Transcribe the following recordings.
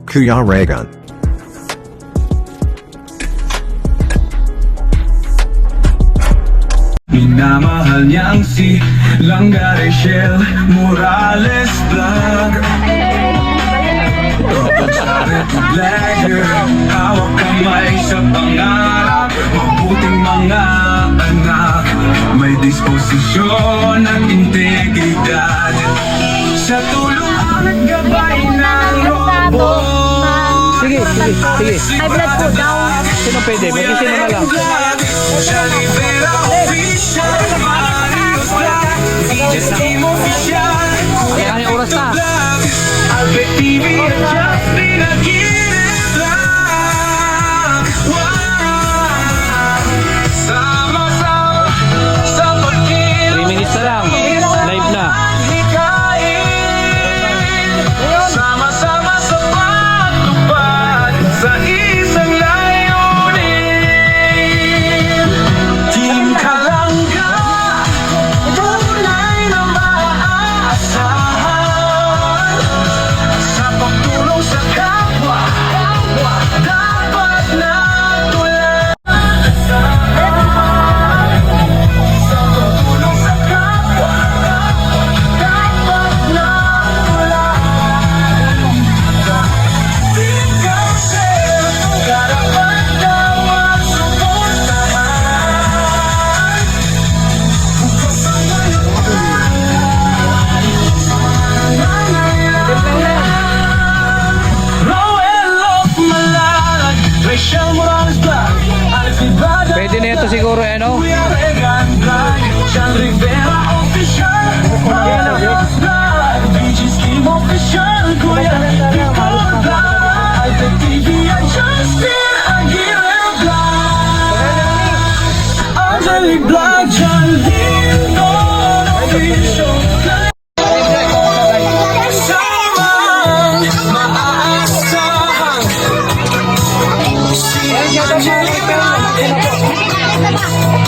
Kuya Regan. Minamahal niyang si Langga Rachel Morales Vlog. Charity vlogger, hawak kamay sa pangarap. Mabuting mga anak, may disposisyon at integridad. Sa tulong at gabay ng robot. Sige. High blood po down. Sino pwede? Mag-isin na lang. Siya Rivera Official, Marius Vlog, DJ's Team Official. Ano yung oras na? Albert TV at Justin Aguirre Vlog. Sama-sama sa 3 minutes na lang. Live na. Sama-sama sa pagtupad sa isang layunin. Team Kalangga, tunay na maaasahan. Sa pagtulong sa kapwa, dapat natulan. Sa pagtulong sa kapwa, dapat natulan. Ikaw siya, karapat daw ang suportahan. Roel of Malag, Rachel Morales Vlog, Alex Ibrada, Pwede na ito siguro, ano? Kuya Regan Vlog, Sean Rivera Official, Marius Vlog, DJ's Team Official, Kuya Nicole Vlog, Albert TV at Justin Aguirre Vlog, Angelic Vlog, John Lindon Official Vlog. Samang maaasahan, si Angelic Vlog,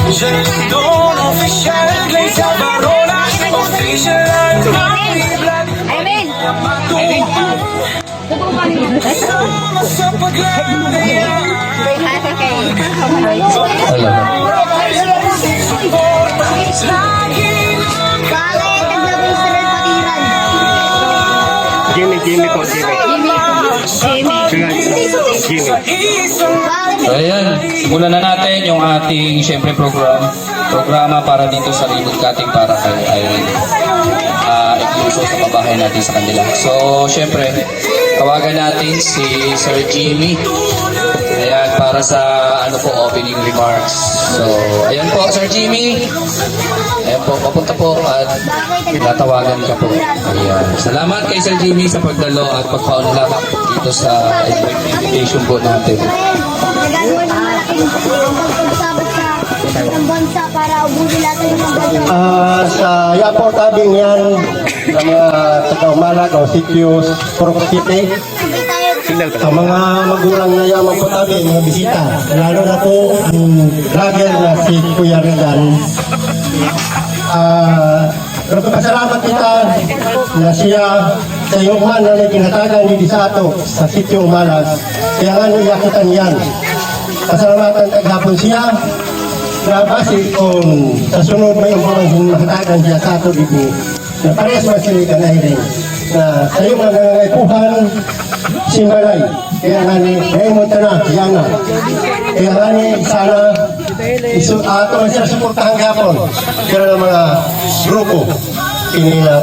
John Lindon Official, Glaze Barona Official, at Mami Vlog. Amen. Sama sa paglalaya. Jimmy po, So ayan, simulan na natin yung ating syempre programa para dito sa Libot Cutting para kay Irene. Inkluso sa pabahay natin sa kanila. So syempre, tawagan natin si Sir Jimmy. Ayan, para sa opening remarks. So ayan po, Sir Jimmy. Ayan po, papunta po at tatawagan ka po. Ayan. Salamat kay Sir Jimmy sa pagdalo at pagpaunlak dito sa invitation po natin. Nagagawa ng malaking pagsabot sa isang bansa para ubusin natin yung bansa. Sa airport tabing yan sa mga taga-Umalag o Sitios, Purok City, ang mga magulang na yaman po tabi, mga bisita, lalo na po ang vlogger na si Kuya Regan. Nagpapasalamat kita na siya sa iyong man na kinatagan ni Disato sa Sitio Umalag. Kaya nga niyakitan yan. Pasalamatan taghapon siya na base kung sa sunod may umpaman makatagan siya sa ato dito na parehas masilikan na hiling na sa iyong mga nangangaipuhan simbalay. Kaya nga ni Raymond na yan na. Kaya nga ni sana ato man siya suportahan kapon pero ng mga grupo pinila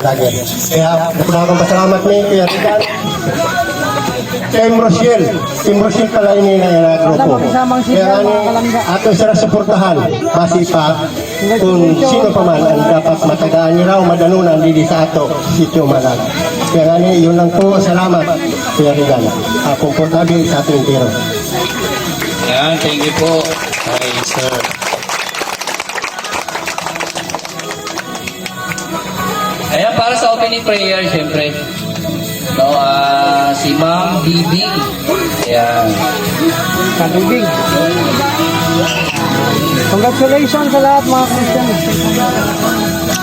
lagi. Kaya nakakang pasalamat ni Kuya Regan. Team Rochelle pala ini na grupo. Kaya nga ni ato siya suportahan base pa kung sino pa man ang dapat matagaan niya raw madanunan dito sa ato Sitio Malag. Kaya nga ni yun lang po, salamat Kuya Regan. Komportable sa ating tiro. Ayan, thank you po kay Sir. Ayan, para sa opening prayer, syempre. No, si Ma'am Bibi. Ayan. Kalubing. Congratulations sa lahat mga Christian.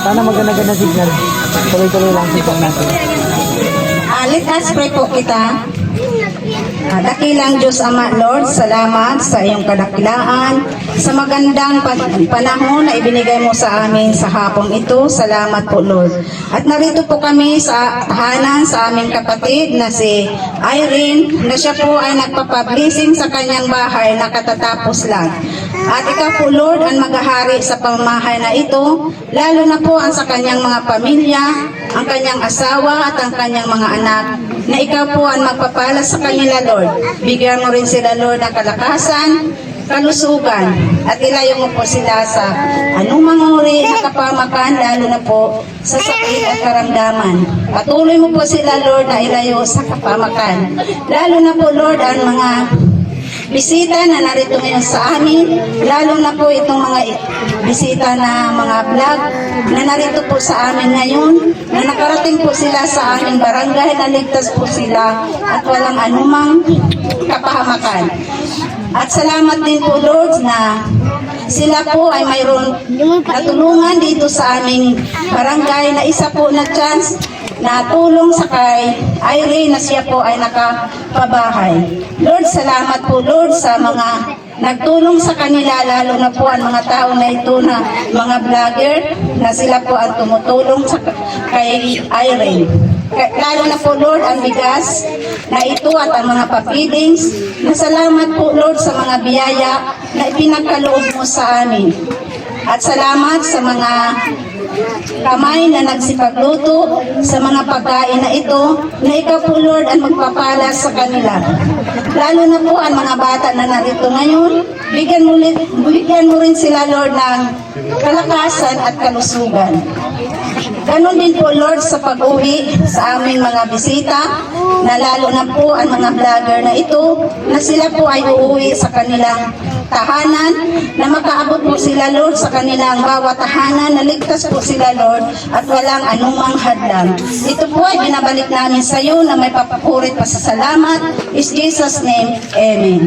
Sana maganda-ganda signal. Tuloy-tuloy lang signal natin. Let us pray po kita. Dakilang Diyos Ama, Lord, salamat sa iyong kadakilaan, sa magandang panahon na ibinigay mo sa amin sa hapong ito. Salamat po, Lord. At narito po kami sa tahanan sa aming kapatid na si Irene, na siya po ay nagpapablessing sa kanyang bahay na katatapos lang. At ikaw po, Lord, ang maghahari sa pamamahay na ito, lalo na po ang sa kanyang mga pamilya, ang kanyang asawa at ang kanyang mga anak, na ikaw po ang magpapala sa kanila, Lord. Bigyan mo rin sila, Lord, ng kalakasan, kalusugan, at ilayo mo po sila sa anumang uri na kapamakan, lalo na po sa sakit at karamdaman. Patuloy mo po sila, Lord, na ilayo sa kapamakan. Lalo na po, Lord, ang mga bisita na narito ngayon sa amin, lalo na po itong mga bisita na mga vlog na narito po sa amin ngayon, na nakarating po sila sa aming barangay, na ligtas po sila at walang anumang kapahamakan. At salamat din po, Lord, na sila po ay mayroon natulungan dito sa aming barangay na isa po na chance na tulong sa kay Irene na siya po ay nakapabahay. Lord, salamat po, Lord, sa mga nagtulong sa kanila, lalo na po ang mga tao na ito na mga vlogger na sila po ang tumutulong sa kay Irene. Lalo na po, Lord, ang bigas na ito at ang mga pa-feedings. Nasalamat po, Lord, sa mga biyaya na ipinagkaloob mo sa amin. At salamat sa mga kamay na nagsipagluto sa mga pagkain na ito, na ikaw po, Lord, ang magpapala sa kanila. Lalo na po ang mga bata na narito ngayon, bigyan mo rin sila, Lord, ng kalakasan at kalusugan. Ganon din po, Lord, sa pag-uwi sa aming mga bisita, na lalo na po ang mga vlogger na ito, na sila po ay uuwi sa kanilang tahanan, na makaabot po sila, Lord, sa kanilang bawat tahanan, na ligtas po sila, Lord, at walang anumang hadlang. Ito po ay binabalik namin sa iyo na may papakurit pa sa salamat. In Jesus' name, Amen.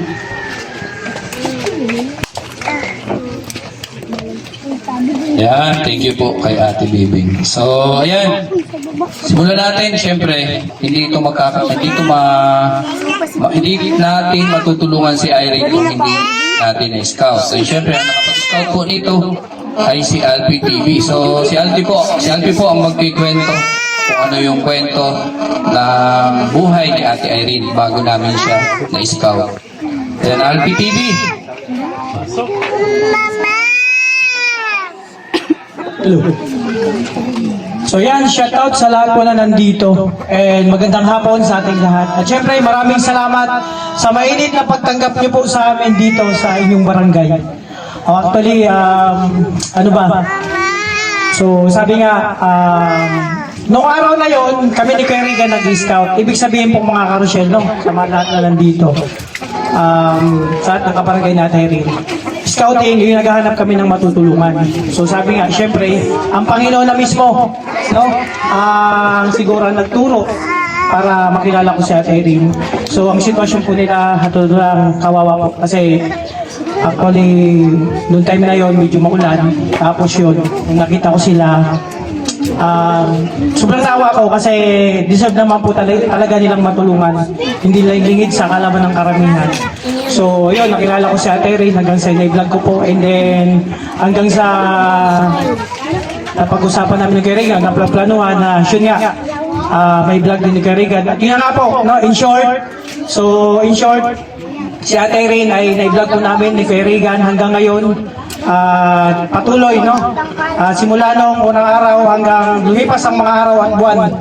Yan, thank you po kay Ate Bibing. So, ayan. Simulan natin, syempre, hindi natin matutulungan si Irene kung hindi natin na-scout. So, syempre, ang nakapag-scout po nito ay si Alpi TV. So, si Alpi po ang magkikwento kung ano yung kwento ng buhay ni Ate Irene bago namin siya na-scout. Ayan, Alpi TV. Hello. So yan, shoutout sa lahat po na nandito. And magandang hapon sa ating lahat. At syempre, maraming salamat sa mainit na pagtanggap niyo po sa amin dito sa inyong barangay. Actually, ano ba? So sabi nga, noong araw na yon, kami ni Kuya Regan nag-scout. Ibig sabihin po mga karusyel, no? Sa mga lahat na nandito. Sa at nakabarangay natin rin. Scouting, yung naghahanap kami ng matutulungan. So sabi nga, syempre, ang Panginoon na mismo, no? Ang siguro nagturo para makilala ko si Ate Irene. So ang sitwasyon po nila, hatulang kawawa po. Kasi actually, noong time na yon medyo maulan. Tapos yun, nung nakita ko sila, sobrang nawa ko kasi deserve naman po talaga nilang matulungan. Hindi lang lingid sa kalaban ng karamihan. So, yun, nakilala ko si Ate Irene hanggang sa na-vlog ko po. And then, hanggang sa napag-usapan namin ni Kuya Regan, naplaplanuhan na, yun nga, may vlog din ni Kuya Regan. At yun nga po, no, in short, si Ate Irene ay na-vlog po namin ni Kuya Regan hanggang ngayon. Patuloy, no? Simula nung unang araw hanggang lumipas ang mga araw at buwan.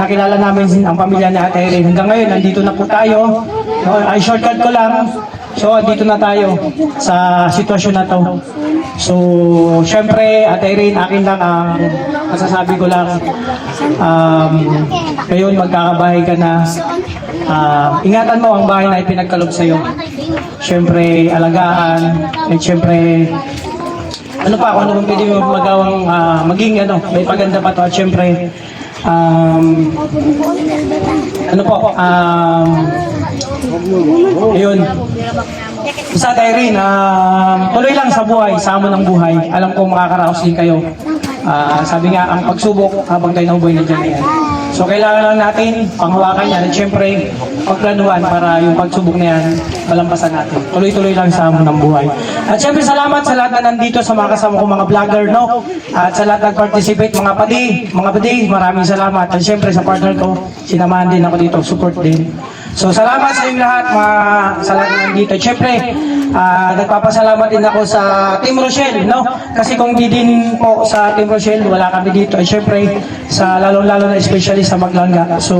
Nakilala namin ang pamilya ni Ate Irene. Hanggang ngayon, nandito na po tayo. No, ay shortcut ko lang. So, dito na tayo sa sitwasyon na to. So, syempre, Ate Irene, akin lang ang masasabi ko lang. Ngayon, magkakabahay ka na. Ingatan mo ang bahay na ipinagkaloob sa'yo. Syempre, alagaan. At syempre, ano pa, kung ano bang pwede mo magawang maging may paganda pa to. At syempre, yun. Sa Irene, tuloy lang sa buhay, sa amo ng buhay. Alam ko makakaraos din kayo. Sabi nga, ang pagsubok habang tayo nabubuhay na dyan yan. So kailangan lang natin panghawakan yan at syempre pagplanuhan para yung pagsubok na yan malampasan natin. Tuloy-tuloy lang sa hamon ng buhay. At syempre salamat sa lahat na nandito, sa mga kasama ko mga vlogger, no? At sa lahat nag-participate, mga padi, maraming salamat. At syempre sa partner ko, sinamahan din ako dito, support din. So salamat sa inyo lahat, sa lahat na nandito. At syempre, nagpapasalamat din ako sa Team Rochelle, no? Kasi kung di din po sa Team Rochelle, wala kami dito. At syempre, sa lalo-lalo na especially sa Maglangga. So,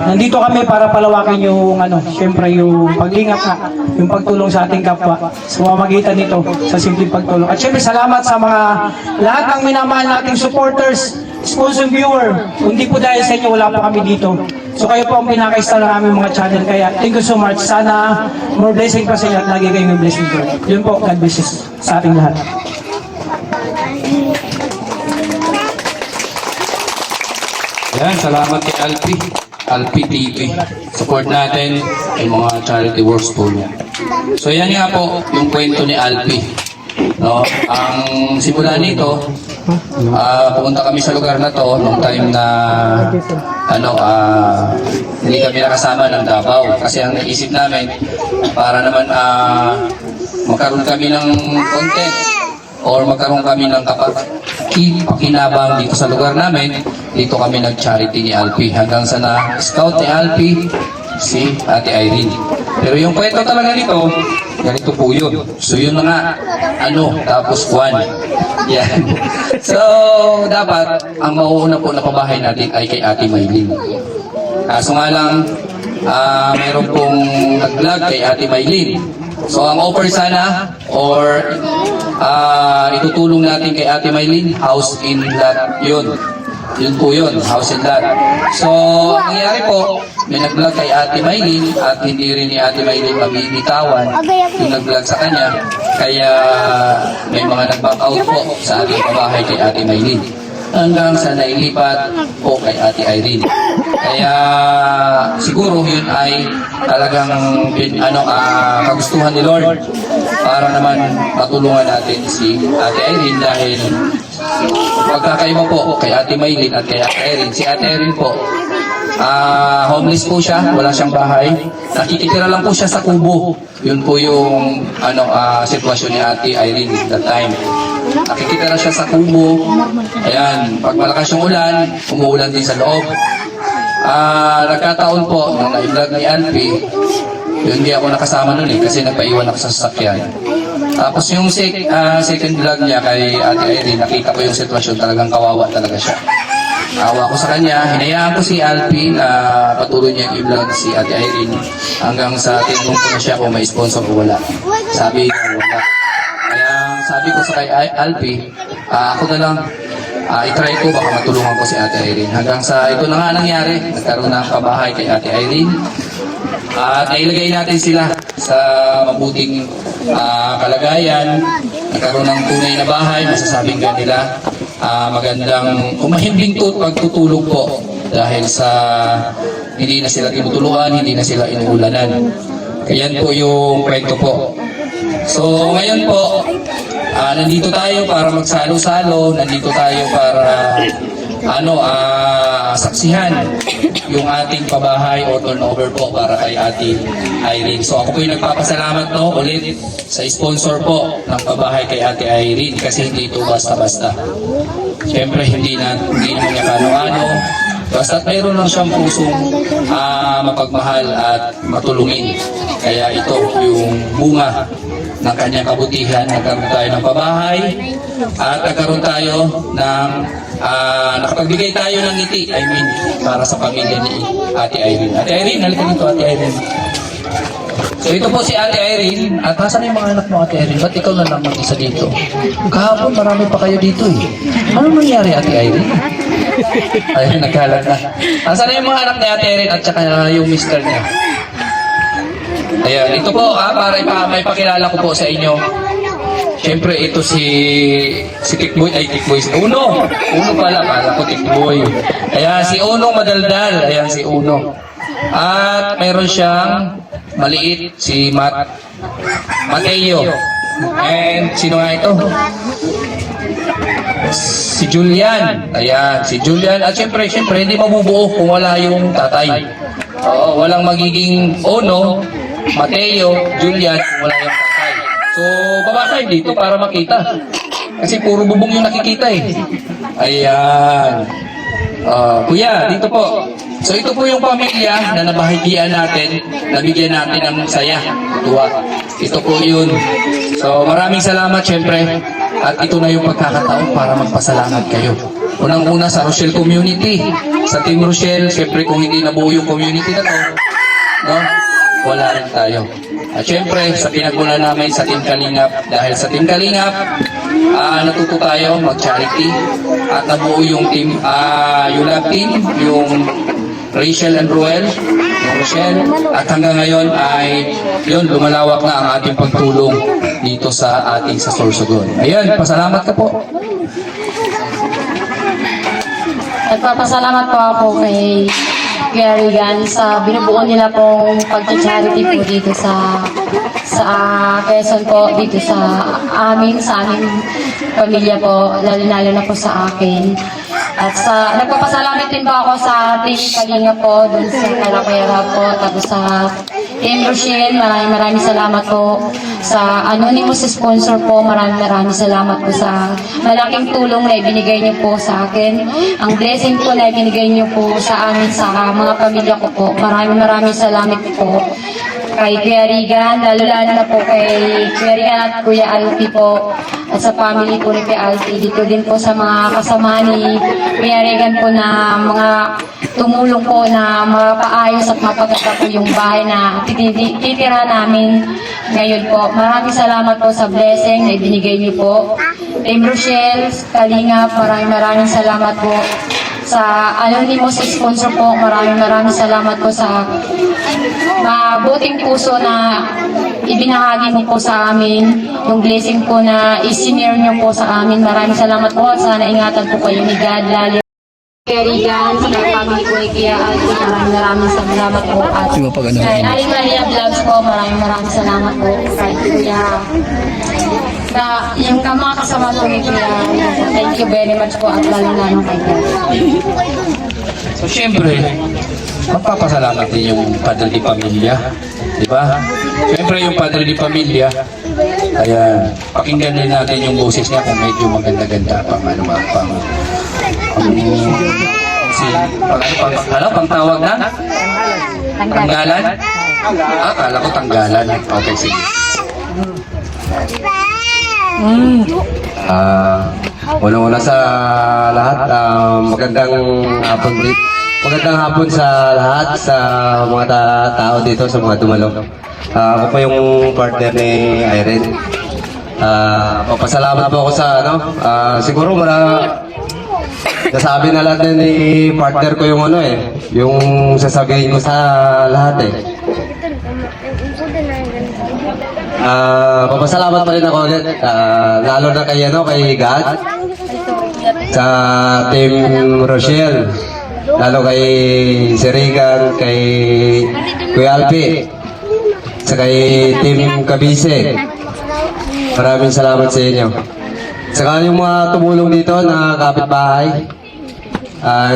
nandito kami para palawakin yung, syempre yung paglingap na, yung pagtulong sa ating kapwa. Sa pamamagitan nito, sa simpleng pagtulong. At syempre, salamat sa mga lahat ng minamahal nating supporters, sponsor viewer. Kung di po dahil sa inyo, wala pa kami dito. So kayo po ang pinaka-star ng aming mga channel. Kaya thank you so much. Sana more blessing pa sa inyo at lagi kayong blessing ko. Yun po, God bless you sa ating lahat. Yan, salamat kay Alpi TV. Support natin yung mga charity works po niya. So yan nga po yung kwento ni Alpi. No, ang simula nito, pumunta kami sa lugar na to nung time na hindi kami nakasama ng Davao kasi ang naisip namin para naman magkaroon kami ng content or magkaroon kami ng pakinabang dito sa lugar namin. Dito kami nag-charity ni Alpi hanggang sa na-scout ni Alpi si Ate Irene. Pero yung kwento talaga nito, ganito po yun. So yun na nga, tapos Juan. Yan. So, dapat, ang mauuna po na pabahay natin ay kay Ate Maylin. Kaso nga lang, meron pong nag-vlog kay Ate Maylin. So, ang offer sana, or itutulong natin kay Ate Maylin, house in lot yun. Yun po yun, house and lot. So, ang nangyari po, may nag-vlog kay Ate Maylin at hindi rin ni Ate Maylin mabibitawan yung nag-vlog sa kanya. Kaya may mga nag-back out po sa ating pabahay kay Ate Maylin. Hanggang sa nailipat po kay Ate Irene. Kaya siguro yun ay talagang kagustuhan ni Lord para naman matulungan natin si Ate Irene dahil pagkakaiba po kay Ate Maylin at kay Ate Irene. Si Ate Irene po, homeless po siya, wala siyang bahay. Nakikitira lang po siya sa kubo. Yun po yung sitwasyon ni Ate Irene that time. Nakikitira siya sa kubo. Ayan, pag malakas yung ulan, umuulan din sa loob. Nagkataon po, nung na-vlog ni Alpi, yun di ako nakasama nun kasi nagpaiwan ako sa sasakyan. Tapos yung second vlog niya kay Ate Irene, nakita ko yung sitwasyon, talagang kawawa talaga siya. Awa ko sa kanya, hinayaan ko si Alpi na patuloy niya i-vlog si Ate Irene hanggang sa tinanong ko na siya kung may sponsor o wala. Sabi niya wala. Kaya sabi ko sa kay Alpi, ako na lang, i-try ko, baka matulungan ko si Ate Irene. Hanggang sa ito na nga nangyari, nagkaroon ng kabahay kay Ate Irene. At nailagay natin sila sa mabuting kalagayan, nagkaroon ng tunay na bahay, masasabing ganila. Magandang kumahimbing pagtutulog po dahil sa hindi na sila tinutuluan, hindi na sila inuulanan. Kaya yan po yung kwento po. So ngayon po, nandito tayo para magsalo-salo, nandito tayo para saksihan yung ating pabahay o turnover po para kay Ate Irene. So ako po yung nagpapasalamat ulit sa sponsor po ng pabahay kay Ate Irene kasi hindi ito basta-basta. Siyempre hindi naman niya kano-ano. Basta't mayroon lang siyang pusong mapagmahal at matulungin. Kaya ito yung bunga ng kanyang kabutihan. Nagkaroon tayo ng pabahay at nagkaroon tayo ng nakapagbigay tayo ng ngiti, para sa pamilya ni Ate Irene. Ate Irene, halika dito Ate Irene. So ito po si Ate Irene. At nasaan yung mga anak mo Ate Irene? Ba't ikaw na lang mag-isa dito? Kahapon marami pa kayo dito eh. Ano nangyari Ate Irene? Ayun, nagkalat na. Nasaan yung mga anak ni Ate Irene at saka yung mister niya? Ayan, ito po para may pakilala ko po sa inyo. Siyempre ito si Tikboy, si Uno pala ko Tikboy. Ayan, si Unong madaldal. Ayan, si Uno. At mayroon siyang maliit, si Mateo. And sino nga ito? Si Julian. Ayan, si Julian. At syempre, hindi mabubuo kung wala yung tatay. Oo, walang magiging Ono, Mateo, Julian kung wala yung tatay. So, baba tayo dito para makita. Kasi puro bubong yung nakikita eh. Ayan. Kuya, dito po. So ito po yung pamilya na nabahagian natin, nabigyan natin ng saya, tuwa. Ito po yun. So maraming salamat syempre. At ito na yung pagkakataon para magpasalamat kayo. Unang-una sa Rochelle Community, sa Team Rochelle, syempre kung hindi nabuo yung community na to, no? Wala rin tayo. At syempre, sa pinagmula namin sa Team Kalingap, dahil sa Team Kalingap, natuto tayo mag-charity at nabuo yung team, yung lab team, yung Rachel and Ruel, yung Rochelle, at hanggang ngayon ay yun, lumalawak na ang ating pagtulong dito sa ating sa Sorsogon. Ayan, pasalamat ka po. Nagpapasalamat po ako kay Kuya Regan sa binubuo nila pong pag-charity po dito sa Quezon po, dito sa aming pamilya po, lalo na po sa akin. At nagpapasalamat din po ako sa Team Kalinga po, dun sa Kalapayara po, tapos sa Team Rochelle, maraming salamat po sa anonymous sponsor po, maraming salamat po sa malaking tulong na ibinigay niyo po sa akin. Ang blessing po na ibinigay niyo po sa amin, sa mga pamilya ko po. Maraming salamat po kay Kuya Regan, lalo na po kay Kuya Regan at Kuya Alfie po, at sa family po ni Kuya Alfie. Dito din po sa mga kasama ni Kuya Regan po na mga tumulong po na mapaayos at mapaganda po yung bahay na titira namin ngayon po. Maraming salamat po sa blessing na ibinigay niyo po. Team Rochelle, Kalingap, maraming salamat po. Sa anonymous sponsor po, maraming salamat po sa mabuting puso na ibinahagi mo po sa amin, yung blessing po na isinare nyo po sa amin. Maraming salamat po at sana ingatan po kayo ni God lalo. Kuya Regan, sa family ko ni Kuya Alfie, maraming salamat po. At kay Aling Maria Vlogs po, maraming salamat po. Kay Kuya, yung mga kasama po ni Kuya, thank you very much po at lalo kay God. So syempre, magpapasalamat din yung Padre di Pamilya, di ba? Syempre yung Padre di Pamilya, ayan, pakinggan din natin yung boses niya kung medyo maganda-ganda pang pang tawag na? Tanggalan? Akala ko tanggalan. Okay, sige. Una-una sa lahat, magandang hapon sa lahat, sa mga tao dito, sa mga dumalo. Ako po yung partner ni Irene. Papasalamat po ako sa siguro nasabi na lahat ni partner ko yung yung sasabihin ko sa lahat eh. Papasalamat pa rin ako ulit, lalo na kay God, sa Team Rochelle, lalo kay Sir Regan, kay Kuya Alfie, sa kay Team Kabise. Maraming salamat sa inyo. Saka yung mga tumulong dito na kapitbahay,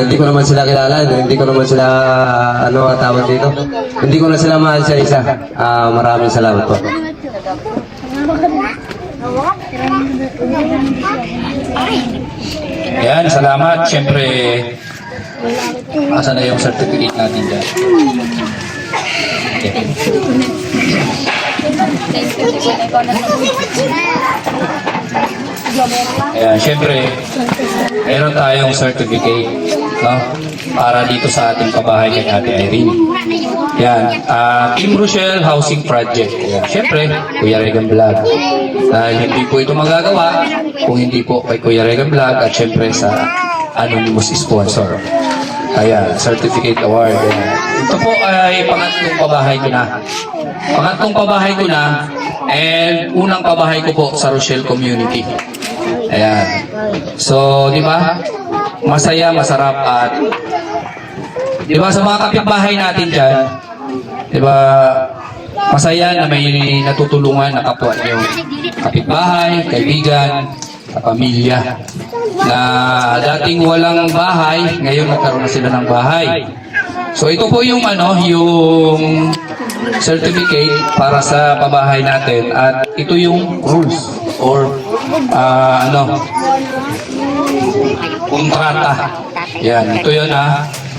hindi ko naman sila kilala, hindi ko naman sila tawag dito. Hindi ko na sila mahal sa isa. Maraming salamat po. Ayan, salamat. Siyempre, asan na yung certificate natin dyan? Okay. Ayan, siyempre, meron tayong certificate, no? Para dito sa ating pabahay kay Ate Irene. Yan, Team Rochelle Housing Project. Yan. Siyempre, Kuya Regan Vlog. Dahil hindi po ito magagawa kung hindi po kay Kuya Regan Vlog at siyempre sa anonymous sponsor. Ayan, certificate award. Ayan. Ito po ay pangatlong pabahay ko na. Pangatlong pabahay ko na and unang pabahay ko po sa Rochelle Community. Ayan. So, di ba? Masaya, masarap at di ba sa mga kapitbahay natin dyan, di ba, masaya na may natutulungan na kapwa nyo. Kapitbahay, kaibigan, sa pamilya na dating walang bahay, ngayon nagkaroon na sila ng bahay. So ito po yung yung certificate para sa pabahay natin at ito yung rules or kontrata. Yan, ito yun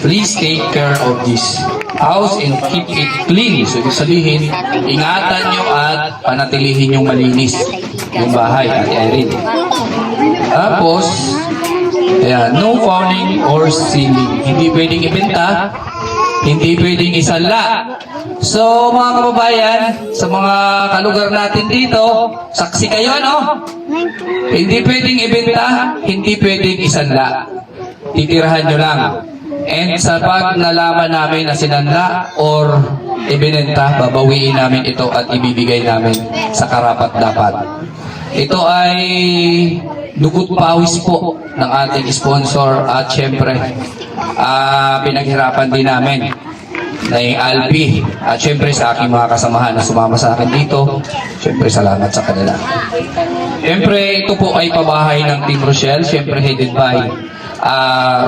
please take care of this house and keep it clean. So ibig sabihin, ingatan nyo at panatilihin yung malinis yung bahay, Ate Irene. Tapos, ayan, no fawning or stealing. Hindi pwedeng ibenta, hindi pwedeng isala. So mga kababayan, sa mga kalugar natin dito, saksi kayo hindi pwedeng ibenta, hindi pwedeng isanla. Titirahan nyo lang. And sa pag nalaman namin na sinanla or ibinenta, babawiin namin ito at ibibigay namin sa karapat-dapat. Ito ay dugot pawis po ng ating sponsor at syempre pinaghirapan din namin na yung Alpi at syempre sa aking mga kasamahan na sumama sa akin dito. Syempre salamat sa kanila. Syempre ito po ay pabahay ng Team Rochelle, syempre headed by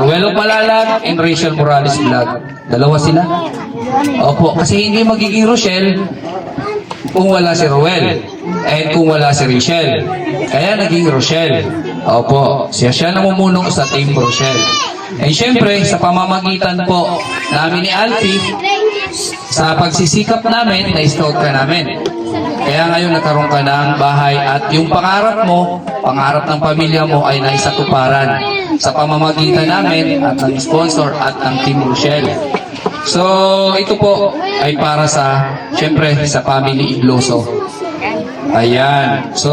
Ruelo Palalag and Rachel Morales Vlog. Dalawa sila. Opo, kasi hindi magiging Rochelle kung wala si Ruel and kung wala si Rachel. Kaya naging Rochelle. Opo, siya namumuno sa Team Rochelle. And syempre, sa pamamagitan po namin ni Alfie, sa pagsisikap namin, na-scout ka namin. Kaya ngayon nagkaroon ka ng bahay at yung pangarap mo, pangarap ng pamilya mo ay naisatuparan sa pamamagitan namin at ng sponsor at ng Team Rochelle. So, ito po ay para sa, syempre, sa family Igloso. Ayan. So,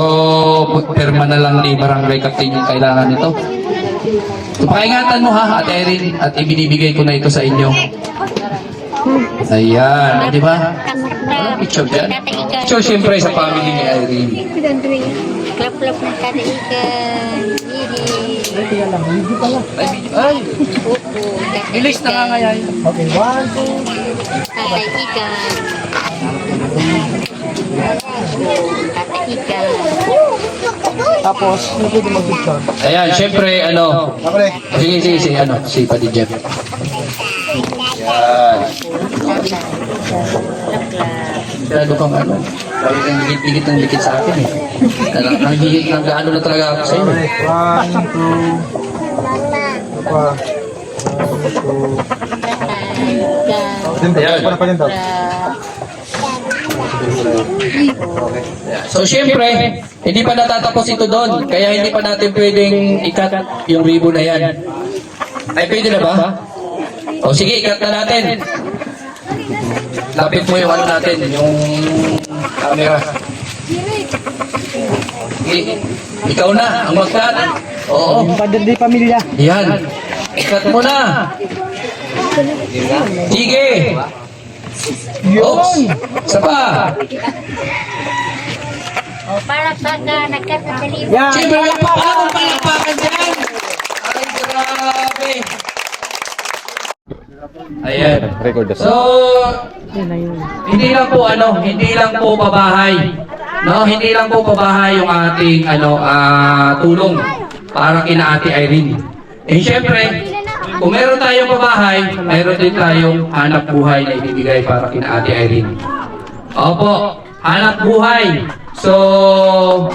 perma na lang ni Barangay Captain yung kailangan nito. So, pakiingatan mo Ate Irene, at ibinibigay ko na ito sa inyo. Ayan, di ba? Walang picture dyan. So, syempre, sa family ni Irene. Klap-klap ng kada ikan. Ay, Opo. bilis na nga ngayon. Okay, 1, 2, Tatay ikan. Tatay ikan. tapos, hindi pwede mag-picture. Ayan, syempre, sige, si Pati Jeff. Ayan. Masyado kang lagi kang ligit-ligit ng ligit sa akin Ang hihit ng gaano na talaga ako sa iyo. 1, 2, So syempre, hindi pa natatapos ito doon. Kaya hindi pa natin pwedeng ikat yung ribbon na yan. Ay, pwede na ba? O sige, ikat na natin. Lapit mo yung natin, yung camera. Ikaw na, ang magkat. Oo. Yung Padre de Pamilya. Yan. Ikat mo na. Sige. Oops. Isa pa. Para pagka nagkakadali. Yan. Siyempre, palakpakan dyan. Ay, grabe. Ayan. So, hindi lang po pabahay. No, hindi lang po pabahay yung ating tulong para kina Ate Irene. Siyempre, kung meron tayong pabahay, meron din tayong hanap buhay na ibibigay para kina Ate Irene. Opo, hanap buhay. So,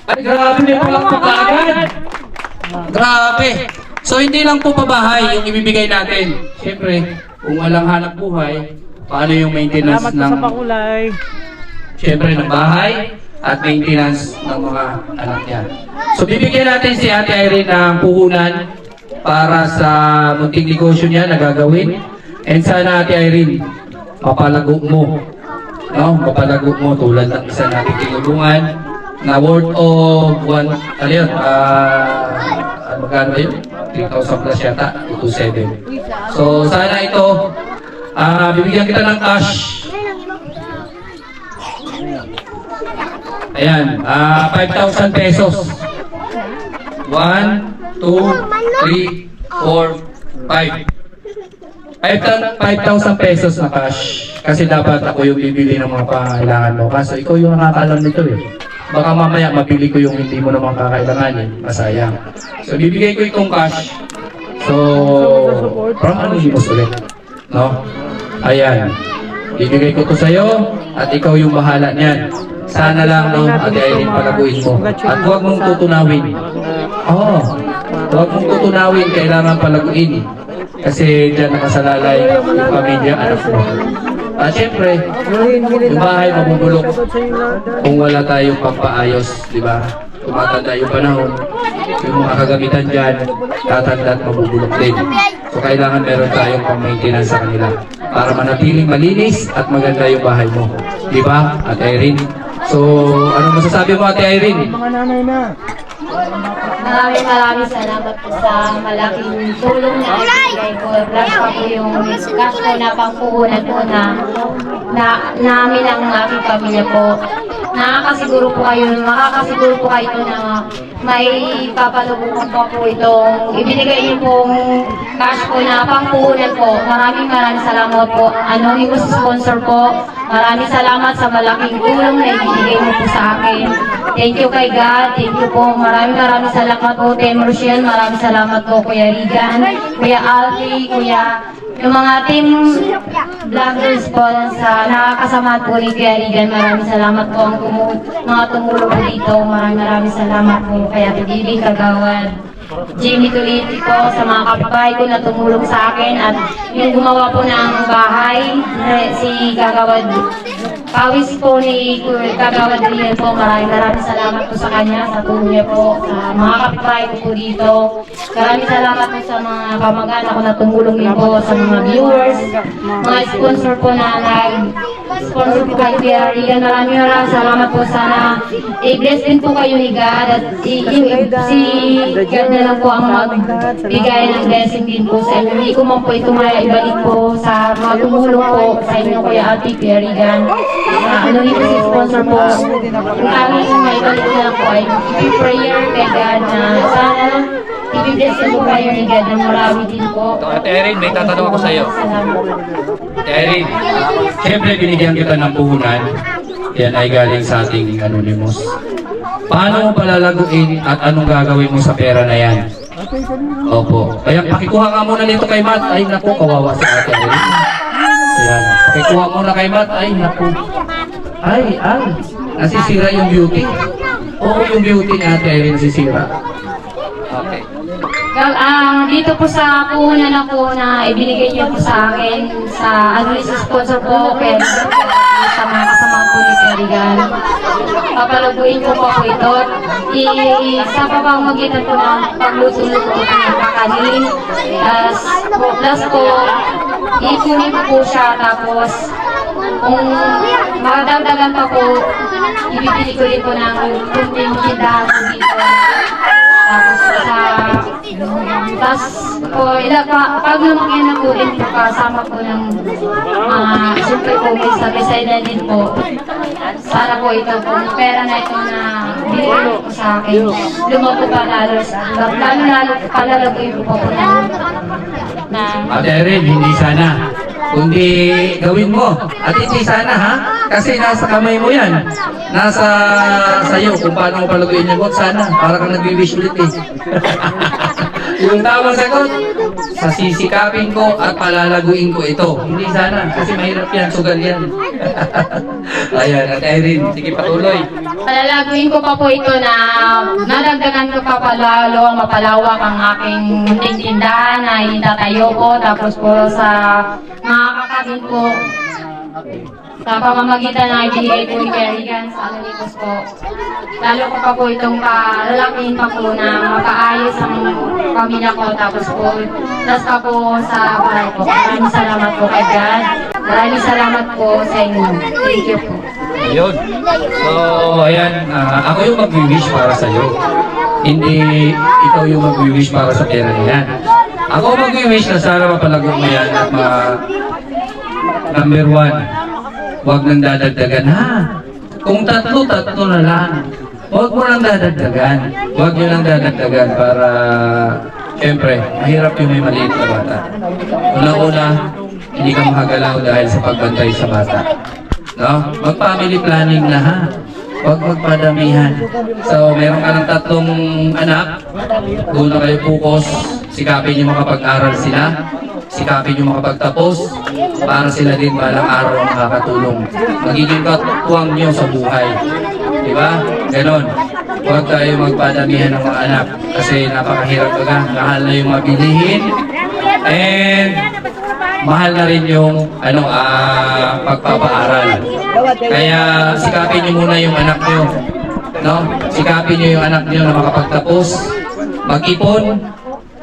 ay grabe, may palakpak agad. Grabe. So, hindi lang po pabahay yung ibibigay natin. Siyempre, kung walang hanap buhay, paano yung maintenance ng siyempre ng bahay at maintenance ng mga anak niya. So, bibigyan natin si Ate Irene ng puhunan para sa munting negosyo niya na gagawin. And sana Ate Irene, mapalago mo. No? Mapalago mo tulad ng isa nating tinulungan na worth of magkano yun? 3,000 plus yata, 2,700. So sana ito, bibigyan kita ng cash. Ayan, 5,000 pesos. 1, 2, 3, 4, 5. 5,000 pesos na cash. Kasi dapat ako yung bibili ng mga pangailangan mo. Kaso ikaw yung nakakaalam nito baka mamaya mabili ko yung hindi mo naman kakailanganin, masayang. So bibigay ko itong cash. So, from Anonymous ulit. No? Ayan. Bibigay ko to sa'yo at ikaw yung bahala niyan. Sana lang, no, Ate Irene, palaguin mo. At huwag mong tutunawin. Oo. Huwag mong tutunawin, kailangan palaguin. Kasi dyan nakasalalay yung pamilya, anak mo. At syempre, yung bahay mabubulok kung wala tayong pampaayos, di ba? Tumatanda yung panahon, yung mga kagamitan dyan, tatanda at mabubulok din. So kailangan meron tayong pang-maintenance sa kanila para manatiling malinis at maganda yung bahay mo. Di ba, Ate Irene? So, ano masasabi mo, Ate Irene? Maraming salamat po sa malaking tulong na ibigay ko. Plus pa po yung cash ko na pangpuhunan po na namin ang aking pamilya po. Makakasiguro po kayo na may papalubong pa po itong ibinigay niyo pong cash ko na pangpuhunan po. Maraming salamat po. Anonymous sponsor po. Maraming salamat sa malaking tulong na ibinigay mo po sa akin. Thank you kay God. Thank you po. Maraming salamat po, Team Rochelle. Maraming salamat po, Kuya Regan, Kuya Alfie, yung mga team vloggers po sa nakakasama po ni Kuya Regan. Maraming salamat po ang mga tumulong po dito. Maraming salamat po kaya Bibi Kagawad, Jimmy Tuliti po, sa mga kapitbahay ko na tumulong sa akin at yung gumawa po ng bahay, si Kagawad Pawis po ni Kagawad Riel po. Maraming salamat po sa kanya, sa tulong niya po, sa mga kapitbahay ko po dito. Maraming salamat po sa mga kamag-anak ko na tumulong din po, sa mga viewers, mga sponsor po na nag-sponsor po kay Kuya Regan. Maraming salamat po. Sana i-bless din po kayo ni God at si God na lang po ang magbigay ng blessing din po sa inyo. Hindi ko man po ito maibalik po sa mga tumulong po sa inyo, Kuya Ate, Kuya Regan. Ano dito si sponsor po, yung aming maibalik ko lang po ay prayer kay God na sana i-bless po kayo ni God na marami din po. Ate Irene, may tatanong ako sa iyo. Salamat. Ate Irene, siyempre binigyan kita ng puhunan. Yan ay galing sa ating Anonymous. Paano mo palalaguin at anong gagawin mo sa pera na yan? Opo. Kaya pakikuha ka muna nito kay Matt. Ay naku, kawawa sa Ate Irene. Ayan. Pakikuha muna kay Matt. Ay naku. Ay, nasisira yung beauty. Oo, yung beauty ni Ate Irene nasisira. Okay. Dito po sa puhunan ako na ibinigay niyo po sa akin sa Anonymous sponsor po kaya sa mga kasama po ni Kerigan. Papalaguin ko po ito. Sa pamamagitan po ng pagluto-luto po ng kakanin. Plus po, ipunin ko po siya tapos kung makadagdagan pa po, ibibili ko rin po ng kunting tindahan po dito. Tapos po, pag lumaki na po din po, kasama po ng siyempre po may sabay-side na din po. Sana po ito po, yung pera na ito na binigay po sa akin, lumaki pa lalo palalagoy po po na Ate Irene, hindi sana. Kundi gawin mo. At hindi sana ha. Kasi nasa kamay mo yan. Nasa sayo kung paano mo palaguin yung vote. Sana. Para kang nag-wish ulit eh. Yung tamang sagot, sa sisikapin ko at palalaguin ko ito. Hindi sana. Kasi mahirap yan. Sugal yan. Ayan. Ate Irene, sige patuloy. palalaguin ko pa po ito na nadagdagan ko pa palalo ang mapalawak ang aking munting tindahan na itatayo ko. Tapos po sa mga kakabin ko, sa pamamagitan na ibigay po ni Kerigan sa Anonymous po. Lalo ko pa po itong palalakihin pa po na mapaayos ang pamilya ko. Tapos po, tas pa po sa bahay po. Maraming salamat po kay God. Maraming salamat po sa inyo. Thank you po. Ayun. So, ayan. Ako yung mag-wish para sa'yo. Hindi ikaw yung mag-wish para sa pera niyan. Ako mag-wish na sana mapalago mo yan at number 1, huwag nang dadagdagan ha. Kung tatlo na lang. Huwag mo nang dadagdagan. Huwag nyo nang dadagdagan para syempre, mahirap yung may maliit na bata. Una-una, hindi ka makagalaw dahil sa pagbantay sa bata. No? Mag-family planning na ha. huwag magpadamihan. So, meron ka ng 3 anak, doon na kayo focus, sikapin nyo makapag-aral sila, sikapin nyo makapagtapos, para sila din balang araw ang makakatulong. Magiging katuwang nyo sa buhay. Diba? Ganon. Huwag tayo magpadamihan ng mga anak kasi napakahirap ka. Mahal na yung mabilihin and mahal na rin yung pagpapaaral. Kaya sikapin nyo muna yung anak nyo. No? Sikapin nyo yung anak nyo na makapagtapos, mag-ipon.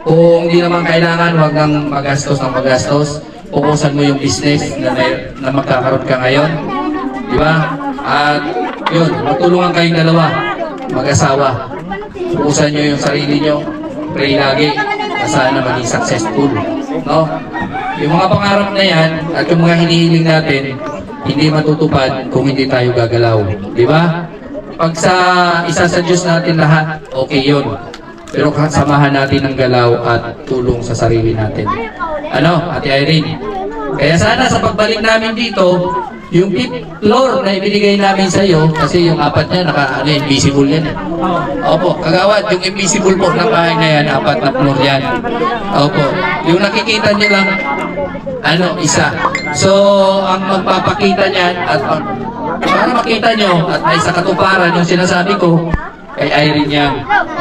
Kung hindi naman kailangan, huwag nang magastos ng magastos. Pukusan mo yung business na magkakaroon ka ngayon. Diba? At yun, magtulungan kayong dalawa, mag-asawa. Pukusan nyo yung sarili nyo. Pray lagi na sana maging successful. No? Yung mga pangarap na yan at yung mga hinihiling natin, hindi matutupad kung hindi tayo gagalaw. Di ba? Pag isa sa Diyos natin lahat, okay yun. Pero samahan natin ng galaw at tulong sa sarili natin. Ano, Ate Irene? Kaya sana sa pagbalik namin dito, yung 5th floor na ibinigay namin sa iyo, kasi yung 4 niya, invisible yan. Opo, kagawad, yung invisible po ng bahay na yan, 4 na floor yan. Opo, yung nakikita niyo lang, isa. So, ang magpapakita niyan, at para makita nyo, at ay sa katuparan yung sinasabi ko, kay Irene yan.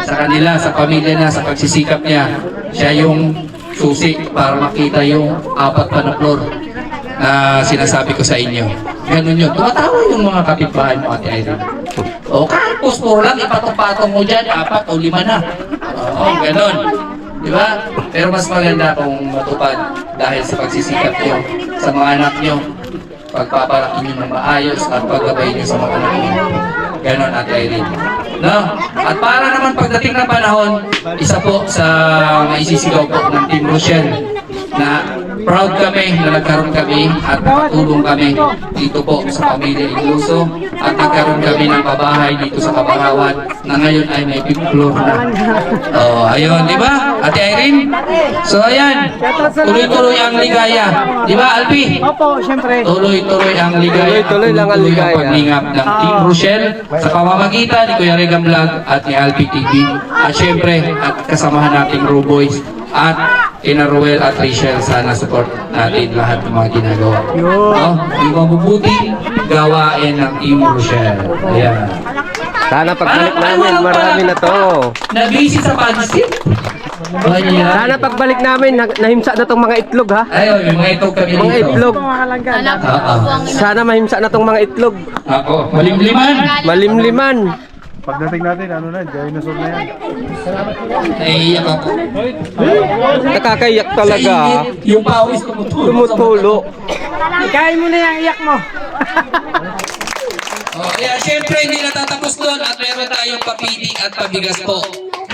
Sa kanila, sa pamilya na, sa pagsisikap niya, siya yung susi para makita yung 4 pa na floor na sinasabi ko sa inyo. Ganun yun. Tumatawa yung mga kapitbahay mo, Ate Irene. O kahit puspuro lang, ipatong-patong mo dyan, 4 o 5 na. Oo, ganun. Diba? Pero mas maganda kung matupad dahil sa pagsisikap nyo, sa mga anak nyo, pagpapalaki nyo ng maayos at paggabay nyo sa mga anak nyo. Ganon, Ate Irene. No? At para naman pagdating ng panahon, isa po sa maisisigaw po ng Team Rochelle na proud kami na nagkaroon kami at nakatulong kami dito po sa Pamilya Iluso at nagkaroon kami ng pabahay dito sa Kabangawan na ngayon ay may 5th floor na. Oh, ayun, di ba? Ate Irene? So ayan, tuloy-tuloy ang ligaya. Di ba, Alpi? Opo, syempre. Tuloy-tuloy ang ligaya. Tuloy-tuloy lang ang ligaya. Ang paglingap ng Team Rochelle sa pamamagitan ni Kuya Regam Vlog at ni Alpi TV. At syempre, at kasamahan nating Roboys at kina Ruel at Rachel, sana support natin lahat ng mga ginagawa. No? Yung mabubuting gawain ng Team Rochelle. Ayan. Sana pagbalik namin, marami na to. Na-busy sa pansit. Ayan. Sana pagbalik namin, nahimsa na tong mga itlog ha. Ayun, yung mga itlog kami Mga dito. itlog. Anak ko Oo. po ang Sana mahimsa na tong mga itlog. Ako, malimliman. Malimliman. Pagdating natin, dinosaur na yan. Naiiyak ako. Nakakaiyak talaga. Yung pawis tumutulo. Tumutulo. Ikain mo na yung iyak mo. Kaya syempre hindi natatapos doon at meron tayong papili at pabigas po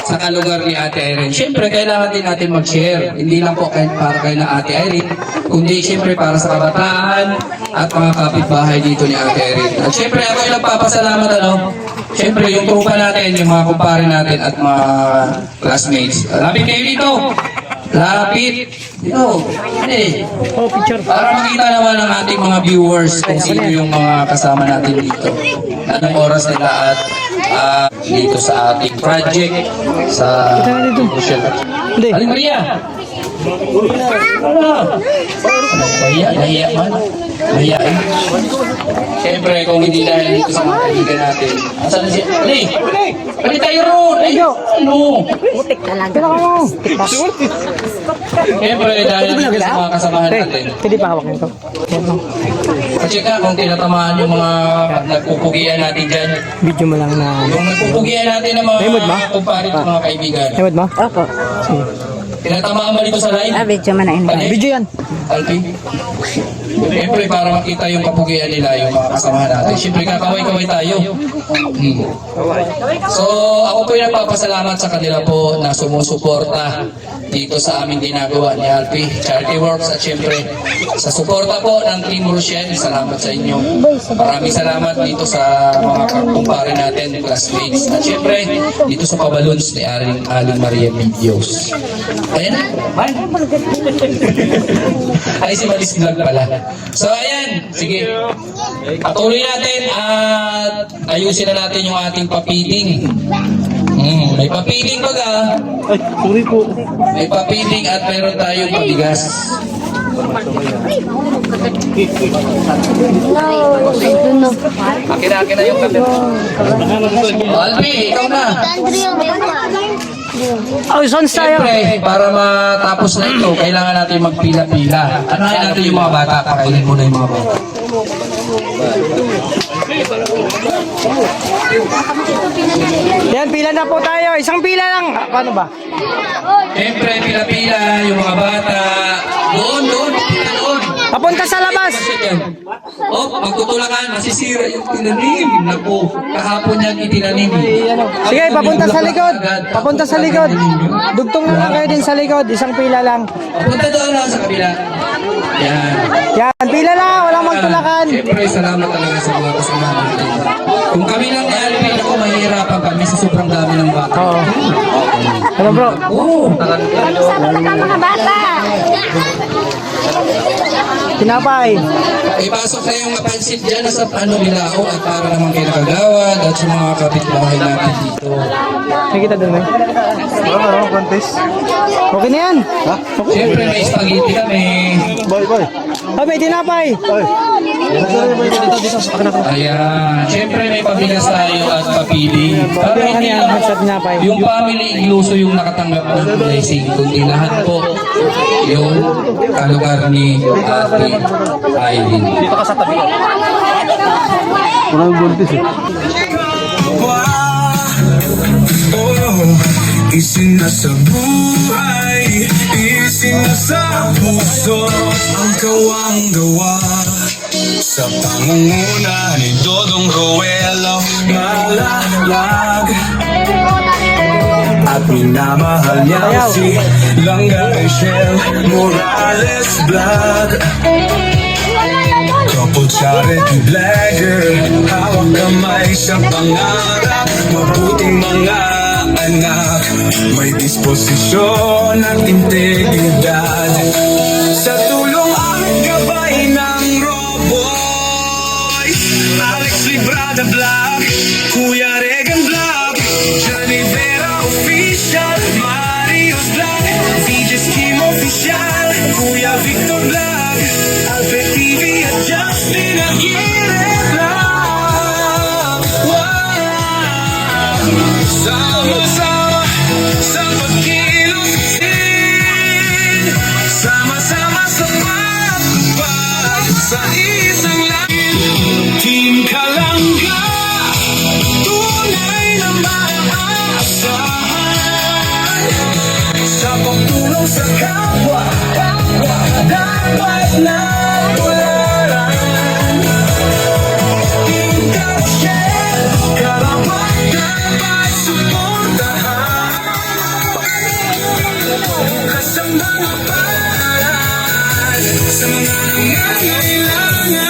sa kalugar ni Ate Irene. Syempre kailangan din natin mag-share. Hindi lang po para kay na Ate Irene, kundi syempre para sa kabataan at mga kapitbahay dito ni Ate Irene. At syempre ako ay nagpapasalamat syempre yung trupa natin, yung mga kumpare natin at mga classmates. Lapit kayo dito. Lapit. Dito. Oh, picture. Para makita naman ng ating mga viewers kung sino yung mga kasama natin dito. Anong oras nila at dito sa ating project sa Rochelle. Aling Maria! Nahiya man. Nahiya eh. Siyempre, kung hindi dahil dito sa mga kaibigan natin. Asan na siya? Ali tayo ron! Ay, ano? Siyempre, dahil dito sa mga kasamahan natin. Hindi pa hawak nito. Kasi ka, kung tinatamaan yung mga nagpupugian natin dyan. Video mo lang na. Yung nagpupugian natin ng mga kumpare at mga kaibigan. Ewan mo? Opo. Tinatamaan mo dito sa live? Video man na Video yan. Alpi. Siyempre, para makita yung kapugian nila, yung mga kasamahan natin. Siyempre, kakaway-kaway tayo. So, ako po yung nagpapasalamat sa kanila po na sumusuporta dito sa aming ginagawa ni Alpi Charity Works at siyempre sa suporta po ng Team Rochelle. Salamat sa inyo. Maraming salamat dito sa mga kumpare natin, classmates. At siyempre, dito sa pabalons ni Aling Maria Videos. Ayan na. Ay, si Maris Vlog pala. So, ayan. Sige. Patuloy natin at ayusin na natin yung ating papiting. May papiting baga. Ay, sorry po. May papiting at meron tayong pabigas. Akin na yung kape. Albi, ikaw na. Oh, sons tayo. Siyempre, para matapos na ito, kailangan natin magpila-pila. At natin yung mga bata. Pakainin muna yung mga bata. Yan, pila na po tayo. Isang pila lang. Paano ba? Siyempre, pila-pila yung mga bata. Doon. Pila doon. Papunta sa labas. Oh, magtutulakan, masisira yung tinanim. Naku, kahapon yan itinanim. Sige, papunta sa likod. Papunta sa likod. Dugtong na lang kayo din sa likod. Isang pila lang. Papunta doon lang sa kabila. Yan. Yan, pila lang. Walang magtulakan. Siyempre, salamat talaga sa mga kasama natin. Kung kami lang ni Alvin, ako mahihirapan kami sa sobrang dami ng bata. Oo. Ano bro? Oo. Mga bata. Tinapay. Ipasok na yung mapansit dyan sa Bilao at para naman kay Nakagawad at sa mga kapitbahay natin dito. Nakita doon eh. Ano, contest? Okay na yan. Siyempre, may spaghetti kami. Bye. Oh, may tinapay. Ayan. Siyempre, may pabigas tayo at papili. Para Pero hindi kanina lang sa tinapay. yung family igluso yung nakatanggap ng blessing, kundi lahat po yung kalugar ni Ate Aileen. Dito ka sa tabi. Walang contest eh. Isinasa buhay, isinasa puso ang kawang-gawa sa pangunguna ni Dodong Roelo Malalag. At minamahal niya si Langga Michelle Morales Vlog. Couple charity vlogger, hawak kamay sa pangarap, mabuting mga anak, may disposisyon at integridad. Sa tulong at gabay ng Roboy, Alex Librada Vlog, Kuya Regan Vlog, Johnny Vera Official, Marius Vlog, DJ Skim Official, Kuya Victor Vlog, Albert TV at Justin Aguirre Vlog. Wow! Sama-sama sa pagkilusin, sama-sama sa pagpapag sa isang langit. Team Kalangga, tunay na maaasahan. Sa pagtulong sa kapwa, dapat na tularan. Team Kalangga, karapat dapat suportahan. Bukas ang mga paraan sa mga nangangailangan.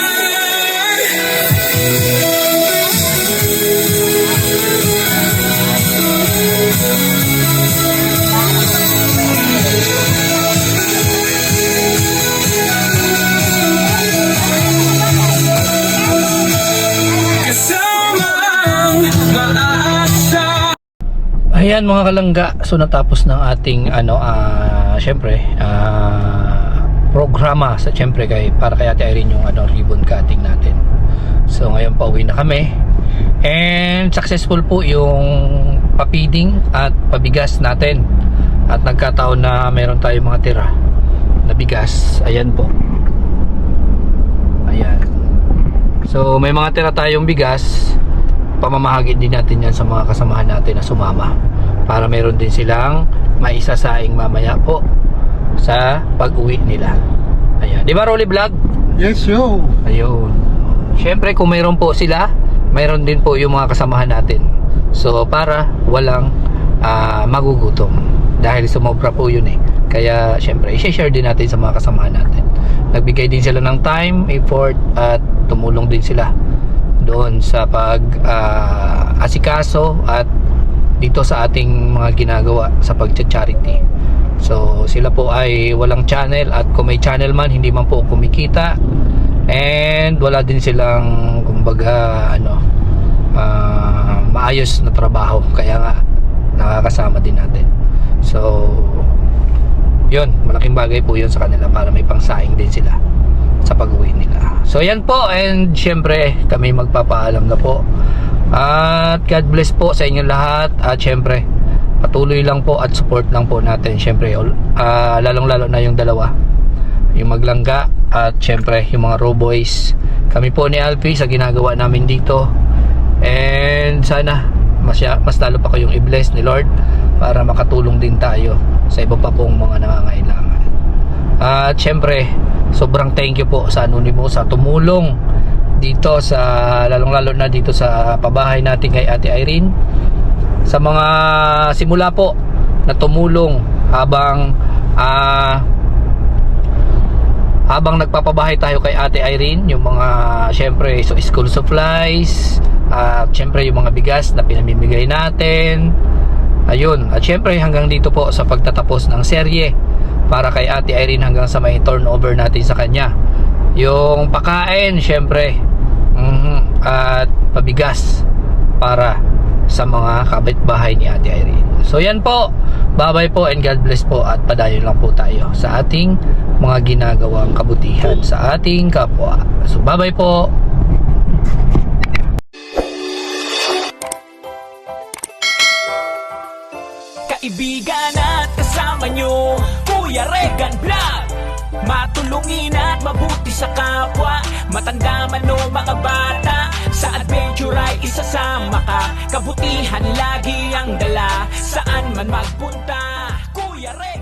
Kasamang maaasa. Ayan mga kalangga, so natapos ng ating syempre programa sa syempre para kay Ate Irene yung ribbon cutting natin. So ngayon pauwi na kami and successful po yung papiding at pabigas natin at nagkataon na meron tayong mga tira na bigas. Ayan po, ayan, so may mga tira tayong bigas, pamamahagi din natin yan sa mga kasamahan natin na sumama para meron din silang maisasaing mamaya po sa pag-uwi nila. Ayan, di ba Rolly Vlog? Yes, yo. Ayun. Siyempre kung mayroon po sila, mayroon din po yung mga kasamahan natin. So para walang magugutom dahil sumobra po yun eh. Kaya siyempre i-share din natin sa mga kasamahan natin. Nagbigay din sila ng time, effort at tumulong din sila doon sa pag asikaso at dito sa ating mga ginagawa sa pag-charity. So sila po ay walang channel, at kung may channel man, hindi man po kumikita, and wala din silang kumbaga maayos na trabaho, kaya nga nakakasama din natin. So yun, malaking bagay po yun sa kanila para may pangsaing din sila sa pag-uwi nila. So yan po, and syempre kami magpapaalam na po, at God bless po sa inyo lahat, at syempre patuloy lang po at support lang po natin, syempre lalong lalo na yung dalawa, yung Maglangga at syempre yung mga Raw Boys. Kami po ni Alfie sa ginagawa namin dito, and sana mas lalo pa kayong i-bless ni Lord para makatulong din tayo sa iba pa pong mga nangangailangan. At syempre sobrang thank you po sa Anonymous sa tumulong dito, sa lalong lalo na dito sa pabahay natin kay Ate Irene, sa mga simula po na tumulong habang nagpapabahay tayo kay Ate Irene, yung mga syempre school supplies, at syempre yung mga bigas na pinamimigay natin, ayun, at syempre hanggang dito po sa pagtatapos ng serye para kay Ate Irene, hanggang sa may turnover natin sa kanya, yung pakain syempre, at pabigas para sa mga kapitbahay ni Ate Irene. So yan po, bye-bye po, and God bless po, at padayon lang po tayo sa ating mga ginagawang kabutihan sa ating kapwa. So bye-bye po. Kaibigan at kasama nyo, Kuya Regan Vlog. Matulungin at mabuti sa kapwa, matanda man o mga bata, sa adventure ay isasama ka. Kabutihan lagi ang dala, saan man magpunta, Kuya Regan.